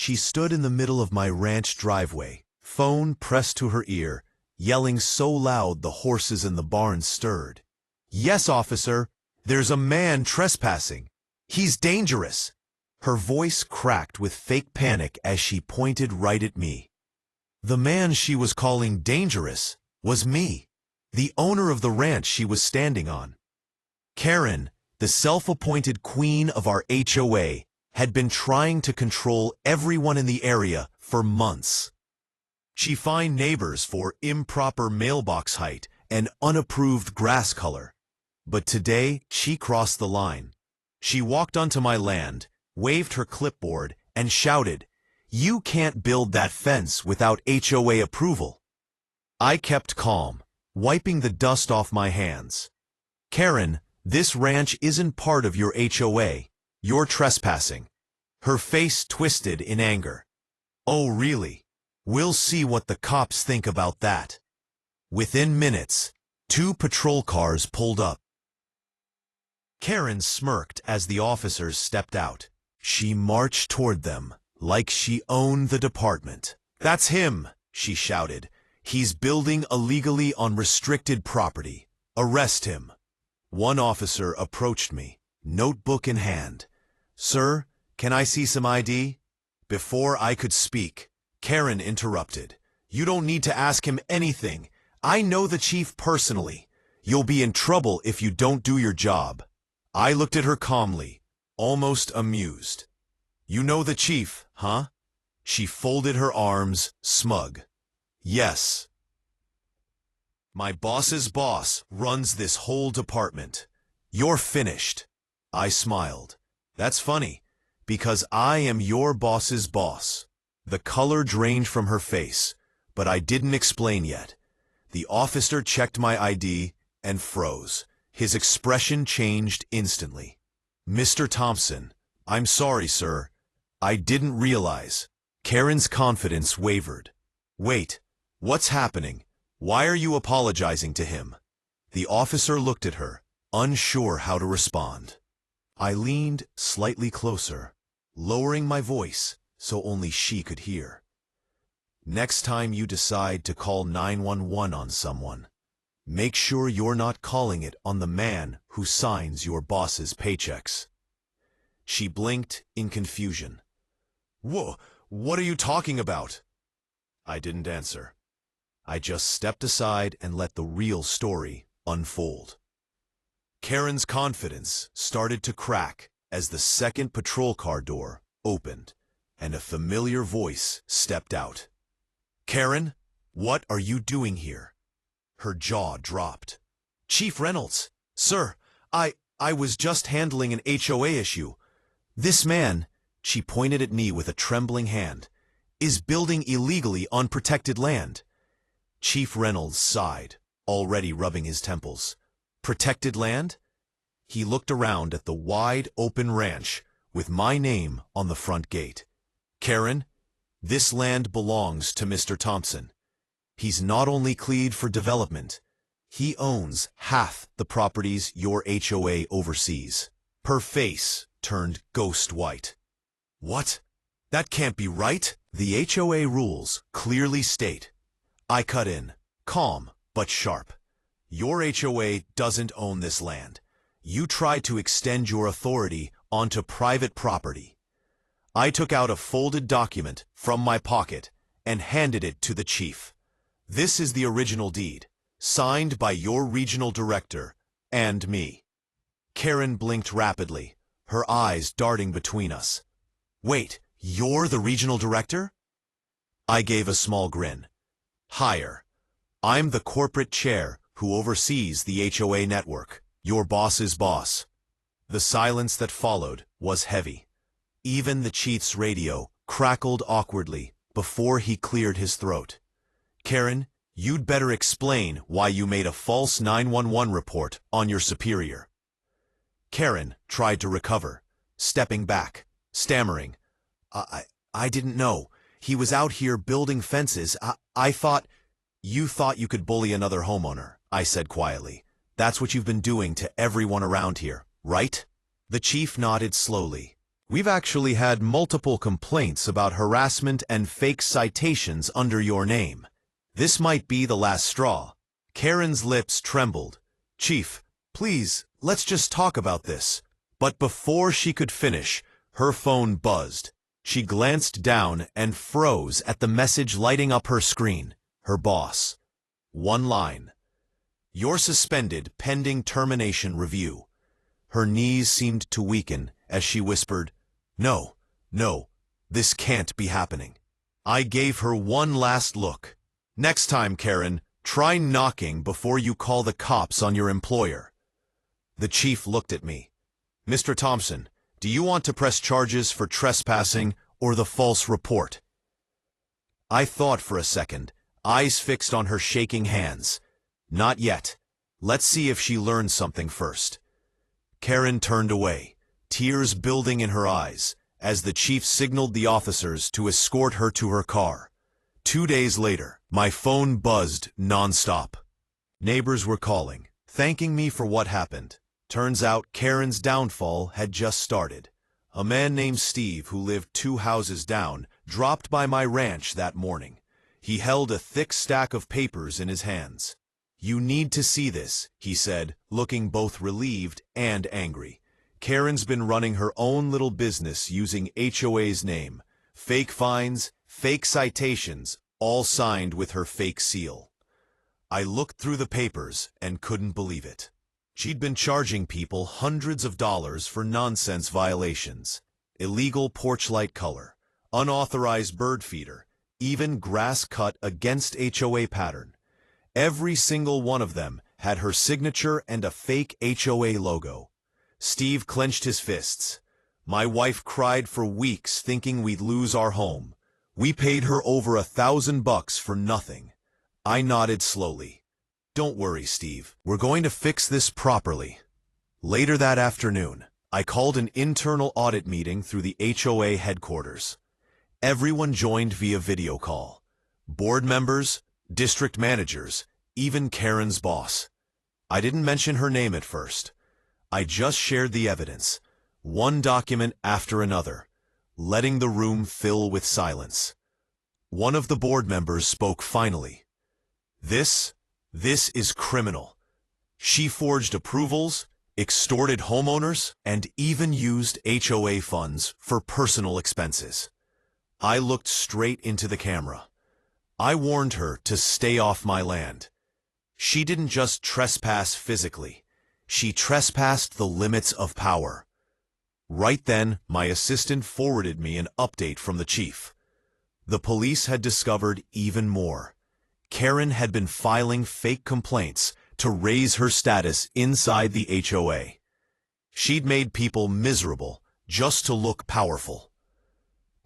She stood in the middle of my ranch driveway, phone pressed to her ear, yelling so loud the horses in the barn stirred. "Yes, officer, there's a man trespassing. He's dangerous." Her voice cracked with fake panic as she pointed right at me. The man she was calling dangerous was me, the owner of the ranch she was standing on. Karen, the self-appointed queen of our HOA, had been trying to control everyone in the area for months. She fined neighbors for improper mailbox height and unapproved grass color. But today, she crossed the line. She walked onto my land, waved her clipboard, and shouted, "You can't build that fence without HOA approval." I kept calm, wiping the dust off my hands. "Karen, this ranch isn't part of your HOA. You're trespassing." Her face twisted in anger. "Oh, really? We'll see what the cops think about that." Within minutes, 2 patrol cars pulled up. Karen smirked as the officers stepped out. She marched toward them, like she owned the department. "That's him," she shouted. "He's building illegally on restricted property. Arrest him." One officer approached me, notebook in hand. "Sir, can I see some ID?" Before I could speak, Karen interrupted. "You don't need to ask him anything. I know the chief personally. You'll be in trouble if you don't do your job." I looked at her calmly, almost amused. "You know the chief, huh?" She folded her arms, smug. "Yes. My boss's boss runs this whole department. You're finished." I smiled. "That's funny, because I am your boss's boss." The color drained from her face, but I didn't explain yet. The officer checked my ID and froze. His expression changed instantly. "Mr. Thompson, I'm sorry, sir. I didn't realize." Karen's confidence wavered. "Wait, what's happening? Why are you apologizing to him?" The officer looked at her, unsure how to respond. I leaned slightly closer, lowering my voice so only she could hear. "Next time you decide to call 911 on someone, make sure you're not calling it on the man who signs your boss's paychecks." She blinked in confusion. "Whoa, what are you talking about?" I didn't answer. I just stepped aside and let the real story unfold. Karen's confidence started to crack as the second patrol car door opened and a familiar voice stepped out. "Karen, what are you doing here?" Her jaw dropped. "Chief Reynolds, sir, I was just handling an HOA issue. This man," she pointed at me with a trembling hand, "is building illegally on protected land." Chief Reynolds sighed, already rubbing his temples. "Protected land?" He looked around at the wide open ranch with my name on the front gate. "Karen, this land belongs to Mr. Thompson. He's not only cleared for development, he owns half the properties your HOA oversees." Her face turned ghost white. "What? That can't be right." "The HOA rules clearly state," I cut in, calm but sharp, "your HOA doesn't own this land. You tried to extend your authority onto private property." I took out a folded document from my pocket and handed it to the chief. "This is the original deed, signed by your regional director and me." Karen blinked rapidly, her eyes darting between us. "Wait, you're the regional director?" I gave a small grin. "Higher. I'm the corporate chair who oversees the HOA network, your boss's boss." The silence that followed was heavy. Even the chief's radio crackled awkwardly before he cleared his throat. "Karen, you'd better explain why you made a false 911 report on your superior." Karen tried to recover, stepping back, stammering. I didn't know. He was out here building fences. I thought—" "You thought you could bully another homeowner," I said quietly. "That's what you've been doing to everyone around here, right?" The chief nodded slowly. We've actually had multiple complaints about harassment and fake citations under your name. This might be the last straw." Karen's lips trembled. "Chief, please, let's just talk about this." But before she could finish, her phone buzzed. She glanced down and froze at the message lighting up her screen. Her boss. One line. "You're suspended pending termination review." Her knees seemed to weaken as she whispered, "No, no, this can't be happening." I gave her one last look. "Next time, Karen, try knocking before you call the cops on your employer." The chief looked at me. "Mr. Thompson, do you want to press charges for trespassing or the false report?" I thought for a second, eyes fixed on her shaking hands. "Not yet. Let's see if she learns something first." Karen turned away, tears building in her eyes, as the chief signaled the officers to escort her to her car. 2 days later, my phone buzzed nonstop. Neighbors were calling, thanking me for what happened. Turns out Karen's downfall had just started. A man named Steve, who lived 2 houses down, dropped by my ranch that morning. He held a thick stack of papers in his hands. "You need to see this," he said, looking both relieved and angry. "Karen's been running her own little business using HOA's name. Fake fines, fake citations, all signed with her fake seal." I looked through the papers and couldn't believe it. She'd been charging people hundreds of dollars for nonsense violations. Illegal porch light color, unauthorized bird feeder, even grass cut against HOA pattern. Every single one of them had her signature and a fake HOA logo. Steve clenched his fists. My wife cried for weeks thinking we'd lose our home. We paid her over $1,000 for nothing. I nodded slowly. "Don't worry, Steve. We're going to fix this properly." Later that afternoon, I called an internal audit meeting through the HOA headquarters. Everyone joined via video call. Board members, district managers, even Karen's boss. I didn't mention her name at first. I just shared the evidence, one document after another, letting the room fill with silence. One of the board members spoke finally. This is criminal. She forged approvals, extorted homeowners, and even used HOA funds for personal expenses." I looked straight into the camera. I warned her to stay off my land. She didn't just trespass physically. She trespassed the limits of power. Right then, my assistant forwarded me an update from the chief. The police had discovered even more. Karen had been filing fake complaints to raise her status inside the HOA. She'd made people miserable just to look powerful.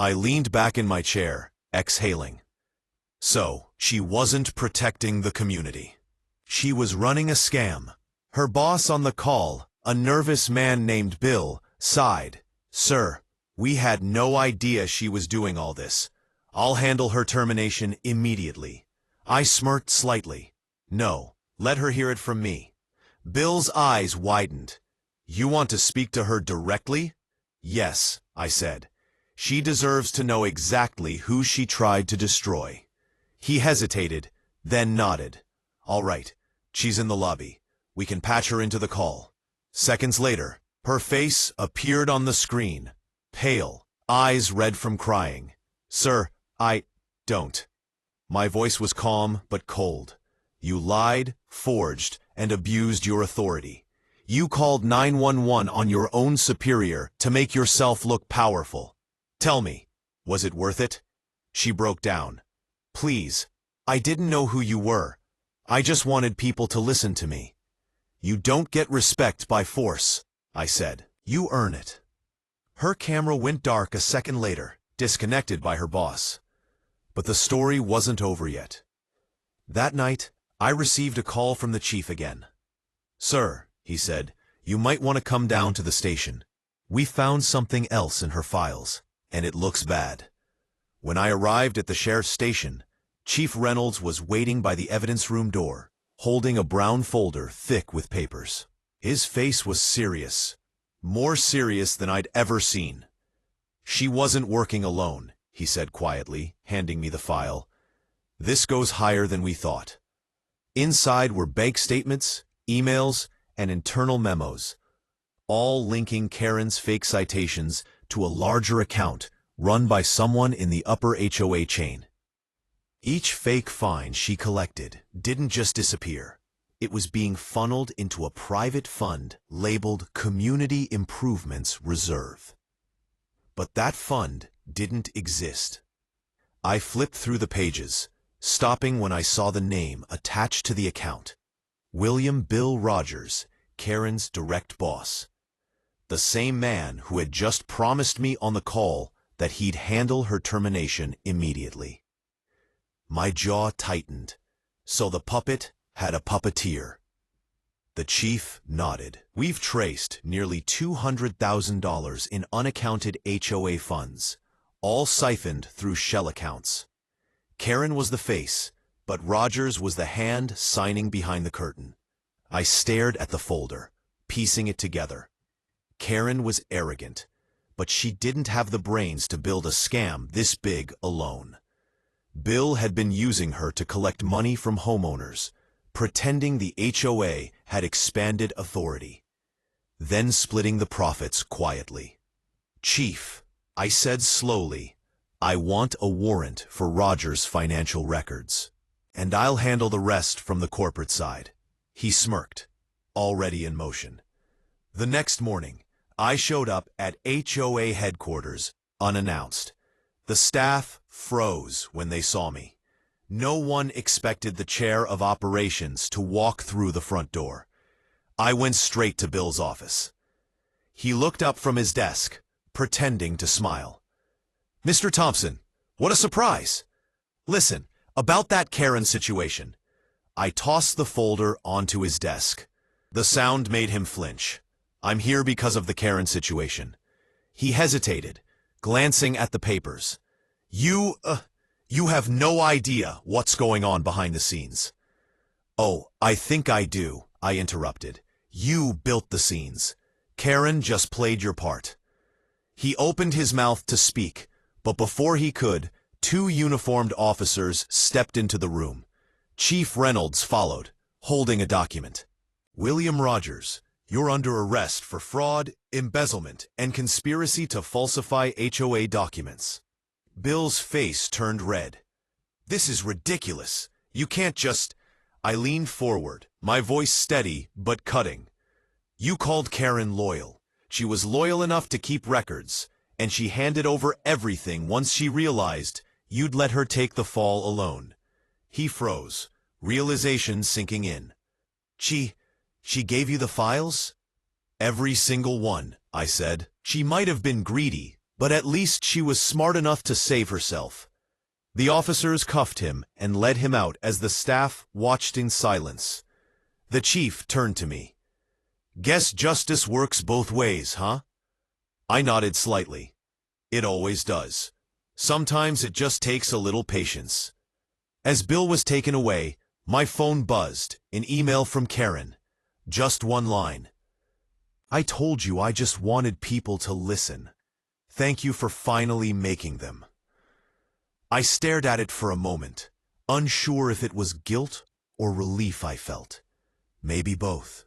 I leaned back in my chair, exhaling. So, she wasn't protecting the community. She was running a scam. Her boss on the call, a nervous man named Bill, sighed. "Sir, we had no idea she was doing all this. I'll handle her termination immediately." I smirked slightly. "No, let her hear it from me." Bill's eyes widened. "You want to speak to her directly?" "Yes," I said. "She deserves to know exactly who she tried to destroy." He hesitated, then nodded. "All right, she's in the lobby. We can patch her into the call." Seconds later, her face appeared on the screen, pale, eyes red from crying. "Sir, I don't." My voice was calm but cold. "You lied, forged, and abused your authority. You called 911 on your own superior to make yourself look powerful. Tell me, was it worth it?" She broke down. "Please, I didn't know who you were. I just wanted people to listen to me." "You don't get respect by force," I said. "You earn it." Her camera went dark a second later, disconnected by her boss. But the story wasn't over yet. That night, I received a call from the chief again. "Sir," he said, "you might want to come down to the station. We found something else in her files, and it looks bad." When I arrived at the sheriff's station, Chief Reynolds was waiting by the evidence room door, holding a brown folder thick with papers. His face was serious, more serious than I'd ever seen. She wasn't working alone, he said quietly, handing me the file. This goes higher than we thought. Inside were bank statements, emails, and internal memos, all linking Karen's fake citations to a larger account run by someone in the upper HOA chain. Each fake fine she collected didn't just disappear. It was being funneled into a private fund labeled Community Improvements Reserve. But that fund didn't exist. I flipped through the pages, stopping when I saw the name attached to the account. William Bill Rogers, Karen's direct boss. The same man who had just promised me on the call that he'd handle her termination immediately. My jaw tightened. So the puppet had a puppeteer. The chief nodded. We've traced nearly $200,000 in unaccounted HOA funds, all siphoned through shell accounts. Karen was the face, but Rogers was the hand signing behind the curtain. I stared at the folder, piecing it together. Karen was arrogant, but she didn't have the brains to build a scam this big alone. Bill had been using her to collect money from homeowners, pretending the HOA had expanded authority, then splitting the profits quietly. Chief, I said slowly, I want a warrant for Rogers' financial records, and I'll handle the rest from the corporate side. He smirked, already in motion. The next morning, I showed up at HOA headquarters, unannounced. The staff froze when they saw me. No one expected the chair of operations to walk through the front door. I went straight to Bill's office. He looked up from his desk, pretending to smile. Mr. Thompson, what a surprise! Listen, about that Karen situation. I tossed the folder onto his desk. The sound made him flinch. I'm here because of the Karen situation. He hesitated, glancing at the papers. You have no idea what's going on behind the scenes. Oh, I think I do, I interrupted. You built the scenes. Karen just played your part. He opened his mouth to speak, but before he could, two uniformed officers stepped into the room. Chief Reynolds followed, holding a document. William Rogers, you're under arrest for fraud, embezzlement, and conspiracy to falsify HOA documents. Bill's face turned red. This is ridiculous. You can't just... I leaned forward, my voice steady but cutting. You called Karen loyal. She was loyal enough to keep records, and she handed over everything once she realized you'd let her take the fall alone. He froze, realization sinking in. She gave you the files? Every single one, I said. She might have been greedy, but at least she was smart enough to save herself. The officers cuffed him and led him out as the staff watched in silence. The chief turned to me. Guess justice works both ways, huh? I nodded slightly. It always does. Sometimes it just takes a little patience. As Bill was taken away, my phone buzzed, an email from Karen. Just one line. I told you I just wanted people to listen. Thank you for finally making them. I stared at it for a moment, unsure if it was guilt or relief I felt. Maybe both.